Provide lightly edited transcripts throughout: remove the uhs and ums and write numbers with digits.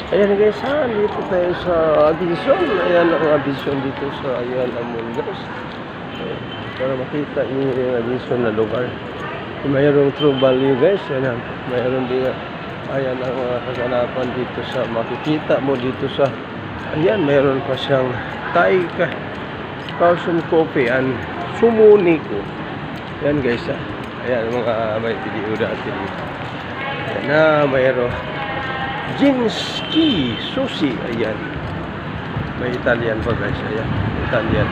Ayan guys ha, dito tayo sa Addison. Ayan ang Addison dito sa Ayala Mall guys. Para makita niyo yung Addison na lugar. Mayroong true value guys. Ayan, mayroon din. Ayan ang mga kaganapan dito sa makikita mo dito sa. Ayan, mayroon pa siyang Thai Carlson Coffee and Sumuniko. Ayan guys ha. Ayan mga may video dati dito. Ayan na mayroon Jinski Sushi. Ayan, may Italian pa guys. Ayan, Italian.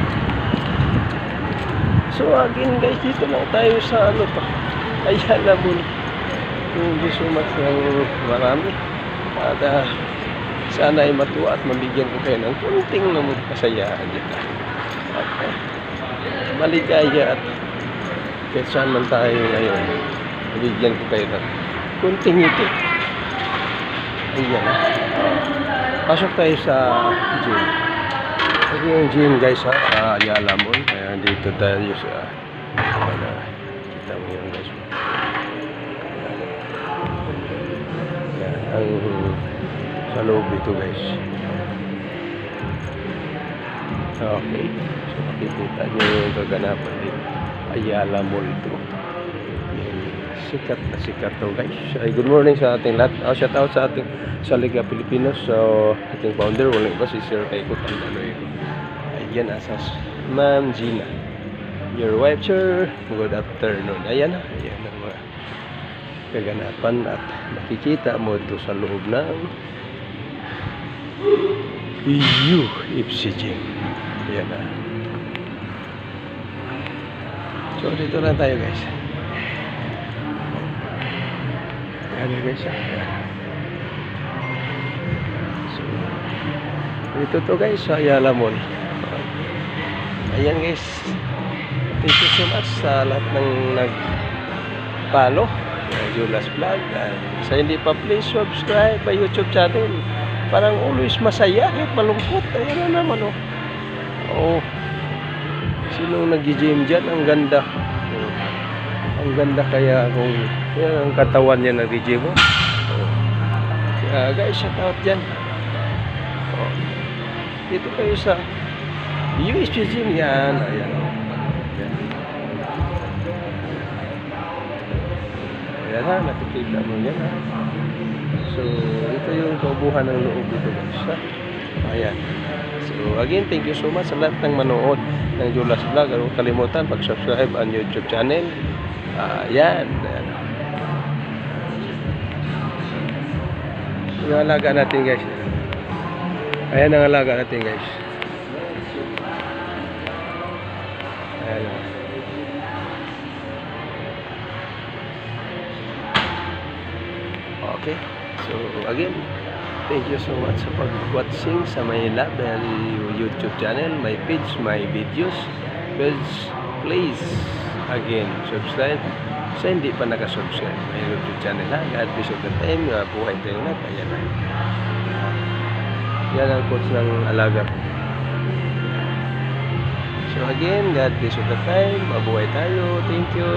So again guys, dito lang tayo sa ano pa, Ayala Mall. Thank you so much ng marami. At sana ay matuwa at mabigyan ko kayo ng kunting namang kasayaan dyan. Okay, maligaya at kahit saan man tayo ngayon, mabigyan ko kayo ng kunting ito. Ayan. Pasok tayo sa gym. Ito yung gym guys ha, sa Ayala Mall. Ayan, dito tayo sa kita mo yan guys. Ayan, ang sa loob ito guys. Okay, so makikita nyo yung kaganapan dito. Ayala Mall ito. Sikat na sikat to guys. Ay, good morning sa ating lahat. Shout out sa ating sa Liga Pilipinos. So ating founder, walang iba si Sir Kaiko Tandaloy. Ayan, asas Ma'am Gina, your wife sir. Good afternoon. Ayan, ayan ang mga kaganapan at makikita mo ito sa loob ng UFC Gym. Ayan na. So dito lang tayo guys. Ayan guys. So, ito to guys sa Ayala Mall. Ayan guys. Thank you so much sa lahat ng nag-follow Julas Vlog. Sa hindi pa, please subscribe my YouTube channel. Parang always masaya kahit malungkot. Ayan na naman oh. Oh. Sinong nag-gym dyan? Ang ganda. Ang ganda kaya kung yan ang katawan niya ng DJ mo. Guys, shout out dyan. Dito kayo sa USP Gym yan. Ayan. Ayan ha, nakikita mo yan ha. So, ito yung kaubuhan ng loob dito guys ha. Ayan. So, again, thank you so much sa lahat ng manood ng Julas Vlog. Huwag kalimutan pag-subscribe ang YouTube channel. Ayan. Yung alaga natin guys. Ayan ang alaga natin guys. Ayan. Okay. So again, thank you so much sa pag-watching sa my love YouTube channel, my page, my videos. Please again, subscribe sa hindi pa nakasubscribe may YouTube channel ha. God bless all the time. Buhay tayo na. Ayan na. Yan ang coach ng alaga. So again, God bless all the time. Mabuhay tayo. Thank you.